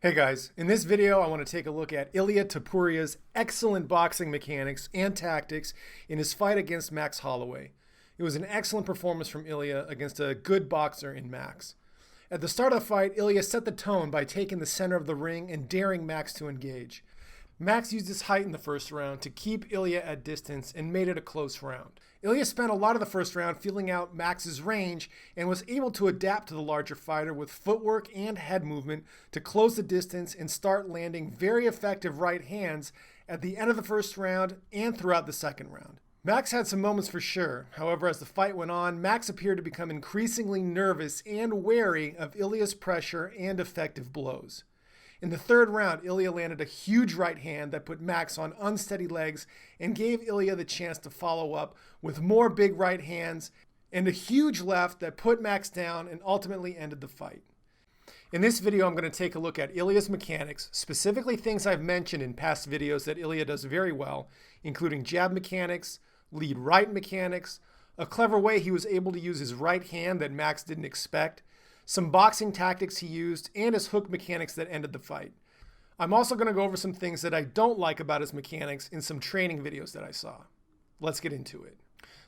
Hey guys, in this video I want to take a look at Ilia Topuria's excellent boxing mechanics and tactics in his fight against Max Holloway. It was an excellent performance from Ilia against a good boxer in Max. At the start of the fight, Ilia set the tone by taking the center of the ring and daring Max to engage. Max used his height in the first round to keep Ilia at distance and made it a close round. Ilia spent a lot of the first round feeling out Max's range and was able to adapt to the larger fighter with footwork and head movement to close the distance and start landing very effective right hands at the end of the first round and throughout the second round. Max had some moments for sure. However, as the fight went on, Max appeared to become increasingly nervous and wary of Ilia's pressure and effective blows. In the third round, Ilia landed a huge right hand that put Max on unsteady legs and gave Ilia the chance to follow up with more big right hands and a huge left that put Max down and ultimately ended the fight. In this video, I'm going to take a look at Ilia's mechanics, specifically things I've mentioned in past videos that Ilia does very well, including jab mechanics, lead right mechanics, a clever way he was able to use his right hand that Max didn't expect, some boxing tactics he used, and his hook mechanics that ended the fight. I'm also going to go over some things that I don't like about his mechanics in some training videos that I saw. Let's get into it.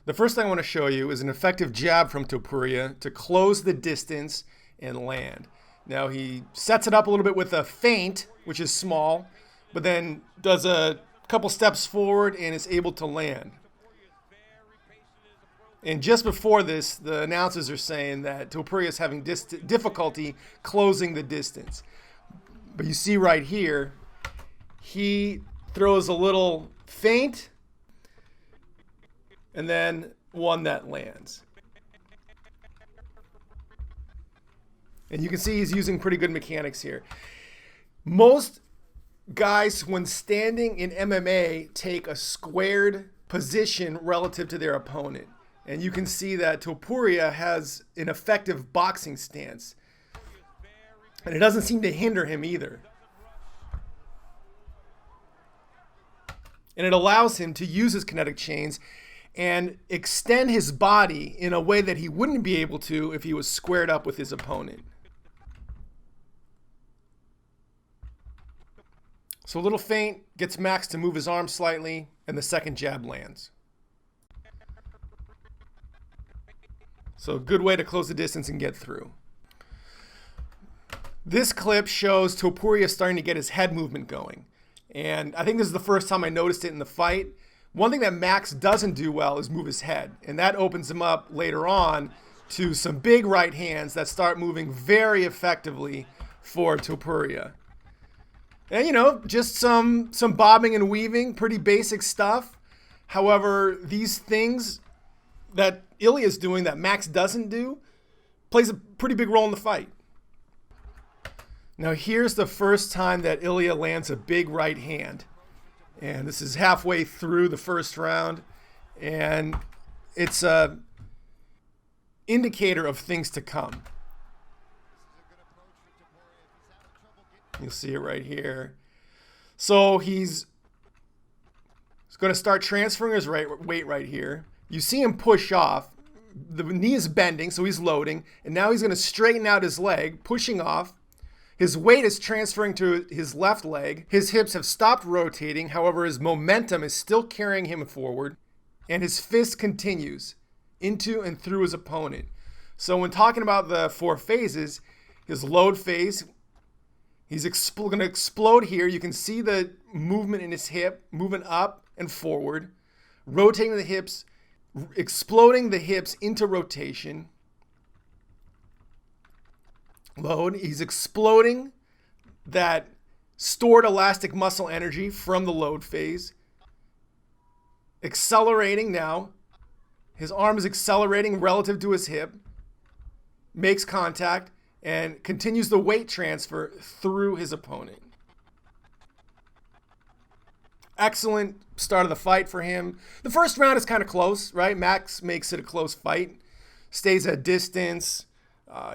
The first thing I want to show you is an effective jab from Topuria to close the distance and land. Now he sets it up a little bit with a feint, which is small, but then does a couple steps forward and is able to land. And just before this, the announcers are saying that Topuria is having difficulty closing the distance. But you see right here, he throws a little feint and then one that lands. And you can see he's using pretty good mechanics here. Most guys, when standing in MMA, take a squared position relative to their opponent. And you can see that Topuria has an effective boxing stance. And it doesn't seem to hinder him either. And it allows him to use his kinetic chains and extend his body in a way that he wouldn't be able to if he was squared up with his opponent. So a little feint gets Max to move his arm slightly, and the second jab lands. So a good way to close the distance and get through. This clip shows Topuria starting to get his head movement going. And I think this is the first time I noticed it in the fight. One thing that Max doesn't do well is move his head. And that opens him up later on to some big right hands that start moving very effectively for Topuria. And, you know, just some bobbing and weaving, pretty basic stuff. However, these things that Ilia's doing that Max doesn't do plays a pretty big role in the fight. Now here's the first time that Ilia lands a big right hand. And this is halfway through the first round. And it's a indicator of things to come. You'll see it right here. So he's going to start transferring his weight right here. You see him push off. The knee is bending, so he's loading. And now he's going to straighten out his leg, pushing off. His weight is transferring to his left leg. His hips have stopped rotating. However, his momentum is still carrying him forward. And his fist continues into and through his opponent. So when talking about the four phases, his load phase, he's going to explode here. You can see the movement in his hip, moving up and forward, rotating the hips, exploding the hips into rotation. Load. He's exploding that stored elastic muscle energy from the load phase. Accelerating now. His arm is accelerating relative to his hip. Makes contact and continues the weight transfer through his opponent. Excellent start of the fight for him. The first round is kind of close, right? Max makes it a close fight, stays at distance,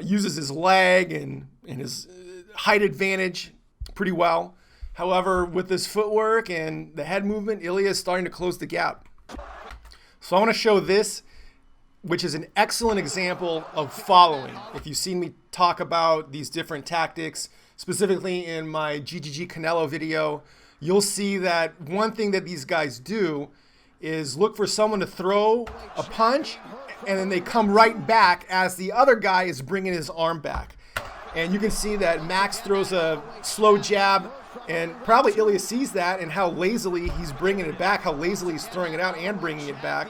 uses his leg and his height advantage pretty well. However, with his footwork and the head movement, Ilia is starting to close the gap. So I want to show this, which is an excellent example of following. If you've seen me talk about these different tactics, specifically in my GGG Canelo video, you'll see that one thing that these guys do is look for someone to throw a punch, and then they come right back as the other guy is bringing his arm back. And you can see that Max throws a slow jab, and probably Ilia sees that and how lazily he's bringing it back, how lazily he's throwing it out and bringing it back,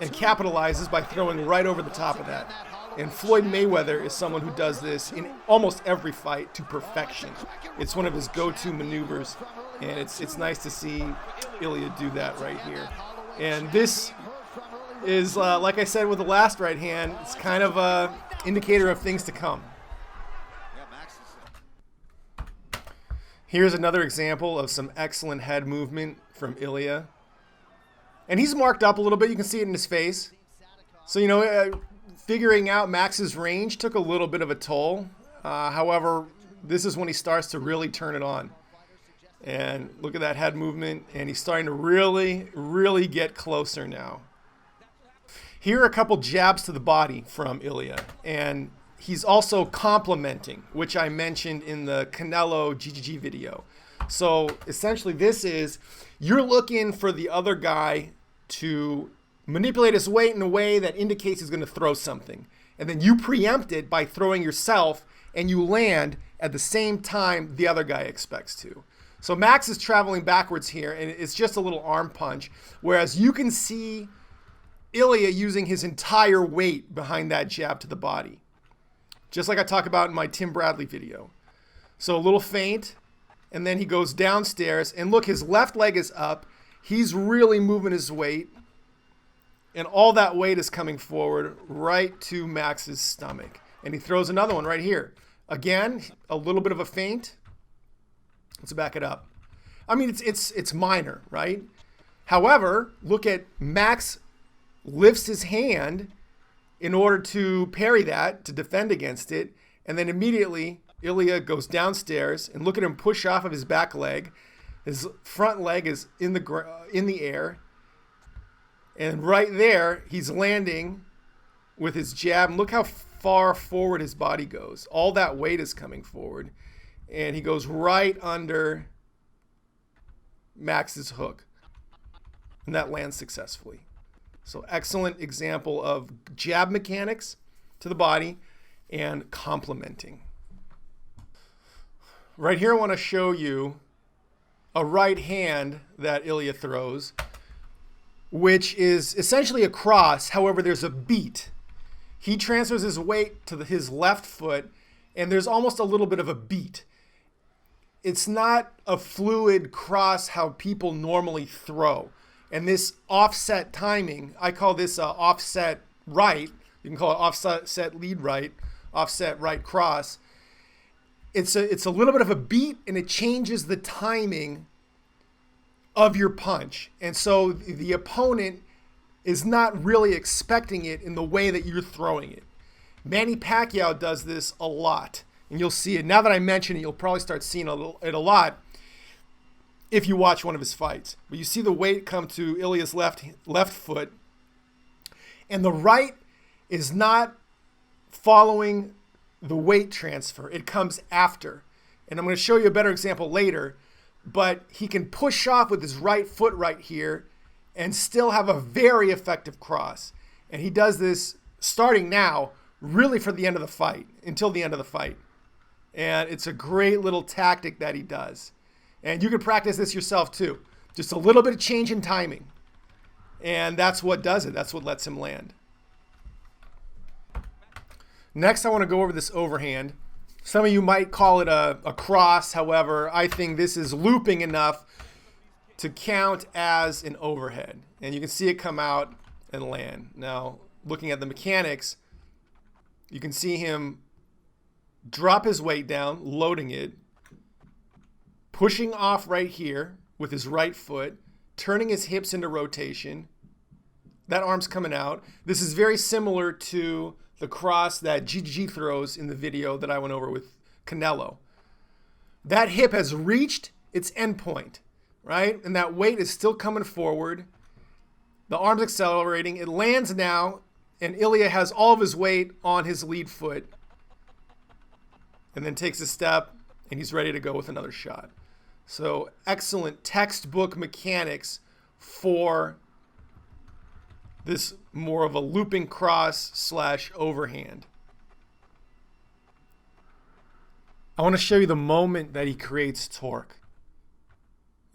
and capitalizes by throwing right over the top of that. And Floyd Mayweather is someone who does this in almost every fight to perfection. It's one of his go-to maneuvers, and it's nice to see Ilia do that right here. And this is, like I said with the last right hand, it's kind of an indicator of things to come. Here's another example of some excellent head movement from Ilia. And he's marked up a little bit. You can see it in his face. So, you know, figuring out Max's range took a little bit of a toll. However, this is when he starts to really turn it on. And look at that head movement. And he's starting to really, really get closer now. Here are a couple jabs to the body from Ilia. And he's also complementing, which I mentioned in the Canelo GGG video. So essentially this is, you're looking for the other guy to manipulate his weight in a way that indicates he's going to throw something. And then you preempt it by throwing yourself, and you land at the same time the other guy expects to. So Max is traveling backwards here, and it's just a little arm punch, whereas you can see Ilia using his entire weight behind that jab to the body, just like I talk about in my Tim Bradley video. So a little feint, and then he goes downstairs, and look, his left leg is up. He's really moving his weight, and all that weight is coming forward right to Max's stomach. And he throws another one right here. Again, a little bit of a feint. Let's back it up. I mean, it's minor, right? However, look at Max lifts his hand in order to parry that, to defend against it, and then immediately Ilia goes downstairs, and look at him push off of his back leg. His front leg is in the air, and right there he's landing with his jab. And look how far forward his body goes. All that weight is coming forward, and he goes right under Max's hook, and that lands successfully. So excellent example of jab mechanics to the body and complementing. Right here I want to show you a right hand that Ilia throws, which is essentially a cross. However, there's a beat. He transfers his weight to his left foot, and there's almost a little bit of a beat. It's not a fluid cross how people normally throw. And this offset timing, I call this offset right. You can call it offset lead right, offset right cross. It's a little bit of a beat, and it changes the timing of your punch. And so the opponent is not really expecting it in the way that you're throwing it. Manny Pacquiao does this a lot, and you'll see it. Now that I mention it, you'll probably start seeing it a lot if you watch one of his fights. But you see the weight come to Ilia's left foot, and the right is not following the weight transfer. It comes after. And I'm going to show you a better example later, but he can push off with his right foot right here and still have a very effective cross. And he does this starting now, really for the end of the fight, until the end of the fight. And it's a great little tactic that he does. And you can practice this yourself too. Just a little bit of change in timing. And that's what does it. That's what lets him land. Next, I want to go over this overhand. Some of you might call it a cross. However, I think this is looping enough to count as an overhead. And you can see it come out and land. Now, looking at the mechanics, you can see him drop his weight down, loading it, pushing off right here with his right foot, turning his hips into rotation. That arm's coming out. This is very similar to the cross that GGG throws in the video that I went over with Canelo. That hip has reached its end point, right? And that weight is still coming forward. The arm's accelerating. It lands now, and Ilia has all of his weight on his lead foot. and then takes a step, and he's ready to go with another shot. So excellent textbook mechanics for this more of a looping cross / overhand. I want to show you the moment that he creates torque.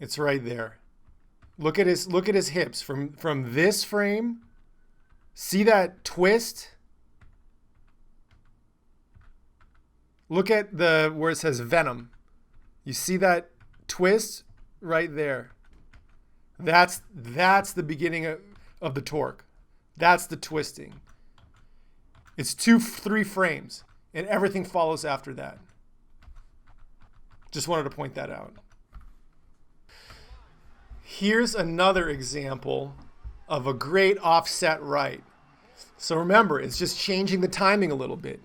It's right there. Look at his hips from this frame. See that twist? Look at where it says Venom. You see that twist right there? That's the beginning of the torque. That's the twisting. It's 2-3 frames, and everything follows after that. Just wanted to point that out. Here's another example of a great offset right. So remember, it's just changing the timing a little bit.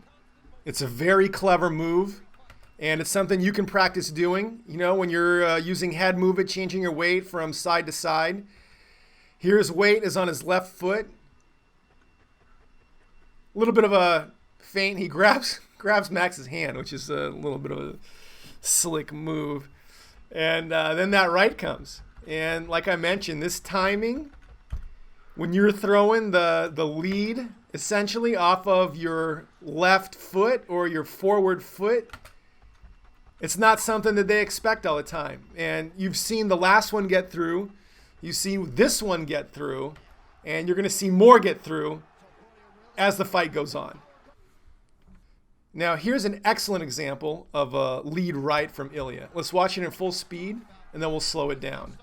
It's a very clever move, and it's something you can practice doing. You know, when you're using head movement, changing your weight from side to side. Here his weight is on his left foot. A little bit of a feint. He grabs Max's hand, which is a little bit of a slick move. And then that right comes. And like I mentioned, this timing, when you're throwing the lead essentially off of your left foot or your forward foot, it's not something that they expect all the time. And you've seen the last one get through. You see this one get through. And you're going to see more get through as the fight goes on. Now, here's an excellent example of a lead right from Ilia. Let's watch it in full speed, and then we'll slow it down.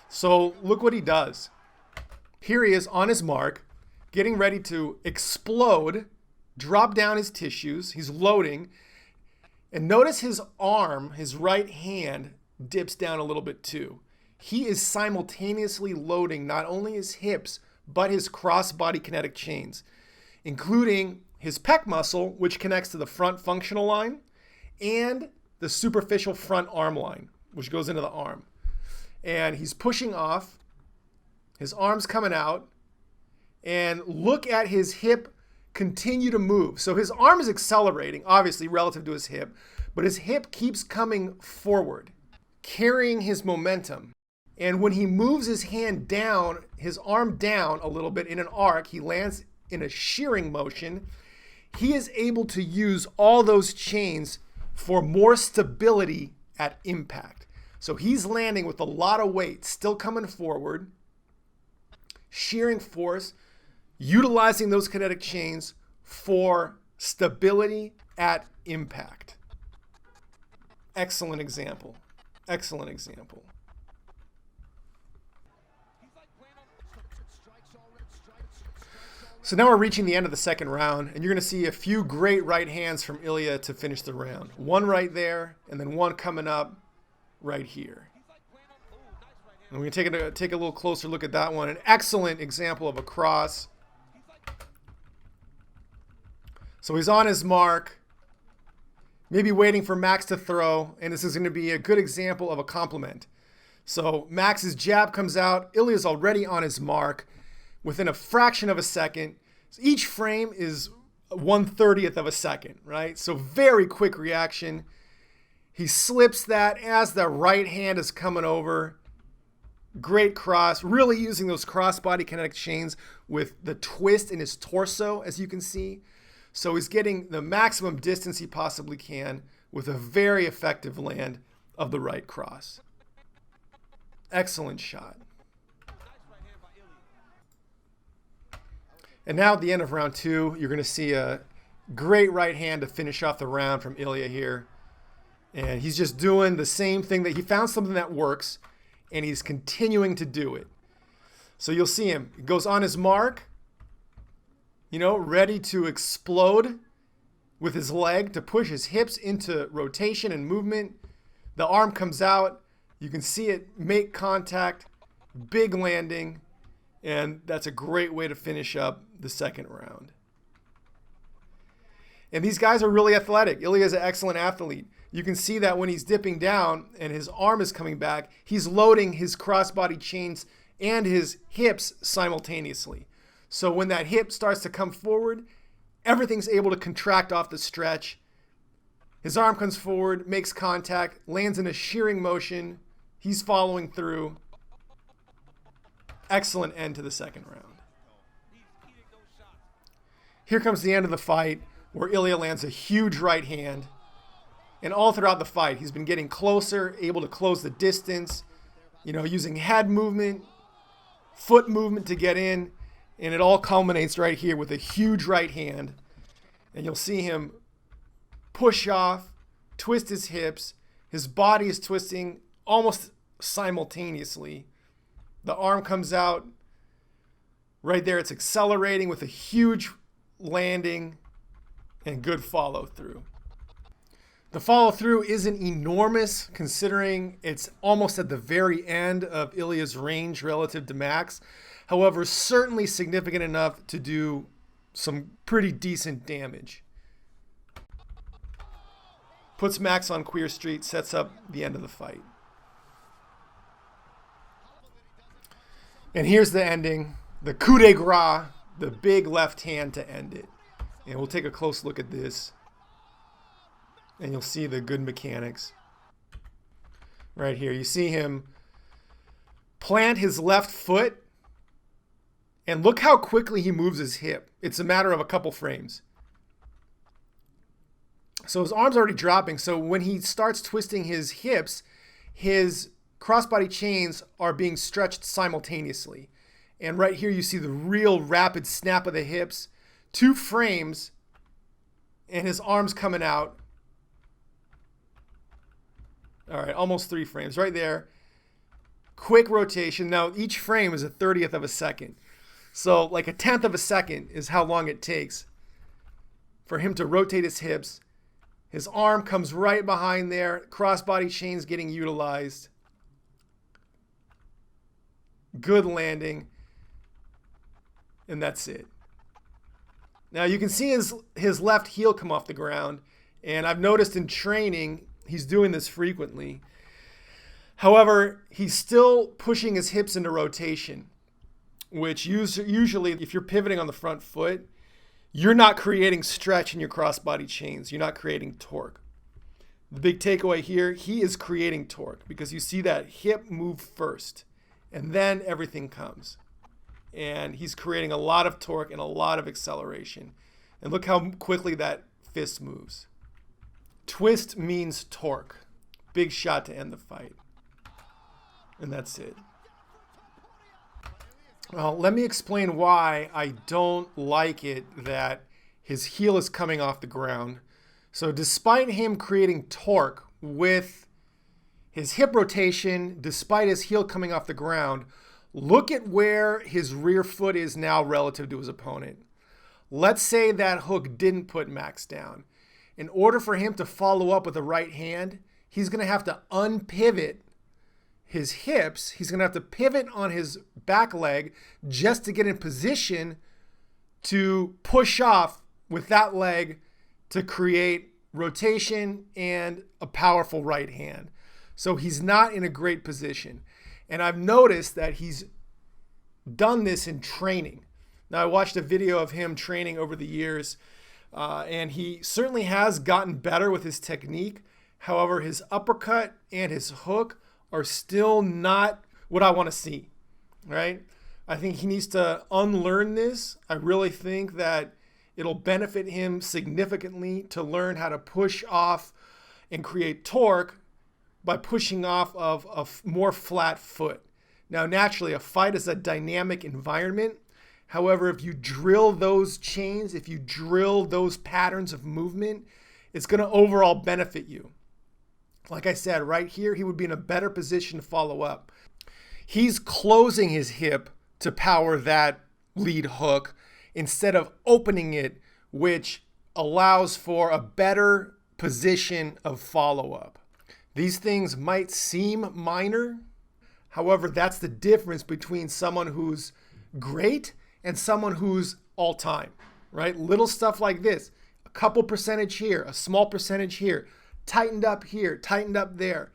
So look what he does. Here he is on his mark, getting ready to explode, drop down his tissues. He's loading. And notice his arm, his right hand, dips down a little bit too. He is simultaneously loading not only his hips, but his cross-body kinetic chains, including his pec muscle, which connects to the front functional line, and the superficial front arm line, which goes into the arm. And he's pushing off, his arm's coming out, and look at his hip continue to move. So his arm is accelerating, obviously, relative to his hip, but his hip keeps coming forward, carrying his momentum. And when he moves his hand down, his arm down a little bit in an arc, he lands in a shearing motion. He is able to use all those chains for more stability at impact. So he's landing with a lot of weight, still coming forward, shearing force, utilizing those kinetic chains for stability at impact. Excellent example. Excellent example. So now we're reaching the end of the second round, and you're going to see a few great right hands from Ilia to finish the round. One right there, and then one coming up right here. And we're going to take a little closer look at that one. An excellent example of a cross. So he's on his mark, maybe waiting for Max to throw, and this is going to be a good example of a complement. So Max's jab comes out. Ilia's already on his mark within a fraction of a second. So each frame is 1/30th of a second, right? So very quick reaction. He slips that as the right hand is coming over. Great cross, really using those cross-body kinetic chains with the twist in his torso, as you can see. So he's getting the maximum distance he possibly can with a very effective land of the right cross. Excellent shot. And now at the end of round two, you're going to see a great right hand to finish off the round from Ilia here. And he's just doing the same thing that he found something that works, and he's continuing to do it. So you'll see him. He goes on his mark, you know, ready to explode with his leg to push his hips into rotation and movement. The arm comes out. You can see it make contact, big landing, and that's a great way to finish up the second round. And these guys are really athletic. Ilia is an excellent athlete. You can see that when he's dipping down and his arm is coming back, he's loading his crossbody chains and his hips simultaneously. So when that hip starts to come forward, Everything's able to contract off the stretch. His arm comes forward, makes contact, lands in a shearing motion. He's following through. Excellent end to the second round. Here comes the end of the fight where Ilia lands a huge right hand. And all throughout the fight, he's been getting closer, able to close the distance, using head movement, foot movement to get in. And it all culminates right here with a huge right hand. And you'll see him push off, twist his hips. His body is twisting almost simultaneously. The arm comes out. Right there, it's accelerating with a huge landing and good follow through. The follow through isn't enormous considering it's almost at the very end of Ilia's range relative to Max. However, certainly significant enough to do some pretty decent damage. Puts Max on Queer Street, sets up the end of the fight. And here's the ending, the coup de grace, the big left hand to end it. And we'll take a close look at this. And you'll see the good mechanics. Right here, you see him plant his left foot. And look how quickly he moves his hip. It's a matter of a couple frames. So his arm's already dropping. So when he starts twisting his hips, his crossbody chains are being stretched simultaneously. And right here you see the real rapid snap of the hips. 2 frames, and his arm's coming out. All right, almost 3 frames right there. Quick rotation. Now each frame is a 30th of a second. So like a 10th of a second is how long it takes for him to rotate his hips. His arm comes right behind there. Crossbody chains getting utilized. Good landing. And that's it. Now you can see his left heel come off the ground. And I've noticed in training, he's doing this frequently. However, he's still pushing his hips into rotation, which usually if you're pivoting on the front foot, you're not creating stretch in your crossbody chains. You're not creating torque. The big takeaway here, he is creating torque because you see that hip move first and then everything comes. And he's creating a lot of torque and a lot of acceleration. And look how quickly that fist moves. Twist means torque. Big shot to end the fight. And that's it. Well, let me explain why I don't like it that his heel is coming off the ground. So despite him creating torque with his hip rotation, despite his heel coming off the ground, look at where his rear foot is now relative to his opponent. Let's say that hook didn't put Max down. In order for him to follow up with a right hand, he's going to have to unpivot his hips. He's going to have to pivot on his back leg just to get in position to push off with that leg to create rotation and a powerful right hand. So he's not in a great position. And I've noticed that he's done this in training. Now, I watched a video of him training over the years, and he certainly has gotten better with his technique. However, his uppercut and his hook are still not what I want to see, right? I think he needs to unlearn this. I really think that it'll benefit him significantly to learn how to push off and create torque by pushing off of a more flat foot. Now, naturally, a fight is a dynamic environment. However, if you drill those chains, if you drill those patterns of movement, it's going to overall benefit you. Like I said, right here, he would be in a better position to follow up. He's closing his hip to power that lead hook instead of opening it, which allows for a better position of follow-up. These things might seem minor. However, that's the difference between someone who's great and someone who's all-time, right? Little stuff like this, a couple percentage here, a small percentage here, tightened up here, tightened up there.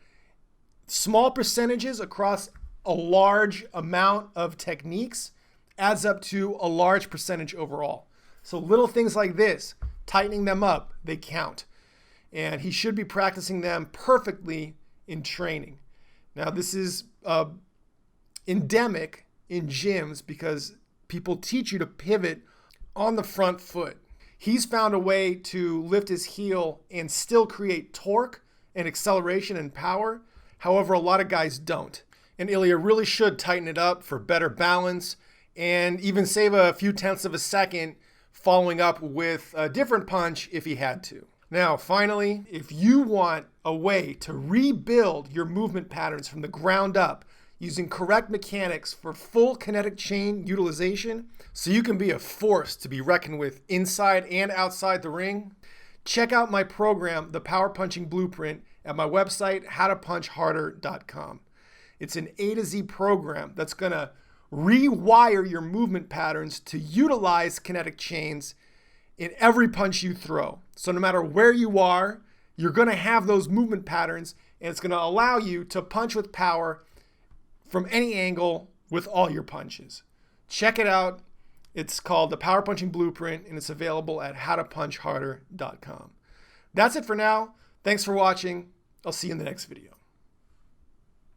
Small percentages across a large amount of techniques adds up to a large percentage overall. So little things like this, tightening them up, they count. And he should be practicing them perfectly in training. Now, this is endemic in gyms because people teach you to pivot on the front foot. He's found a way to lift his heel and still create torque and acceleration and power. However, a lot of guys don't. And Ilia really should tighten it up for better balance and even save a few tenths of a second following up with a different punch if he had to. Now, finally, if you want a way to rebuild your movement patterns from the ground up using correct mechanics for full kinetic chain utilization so you can be a force to be reckoned with inside and outside the ring, check out my program, The Power Punching Blueprint, at my website, howtopunchharder.com. It's an A to Z program that's going to rewire your movement patterns to utilize kinetic chains in every punch you throw. So no matter where you are, you're going to have those movement patterns, and it's going to allow you to punch with power from any angle with all your punches. Check it out. It's called The Power Punching Blueprint, and it's available at howtopunchharder.com. That's it for now. Thanks for watching. I'll see you in the next video.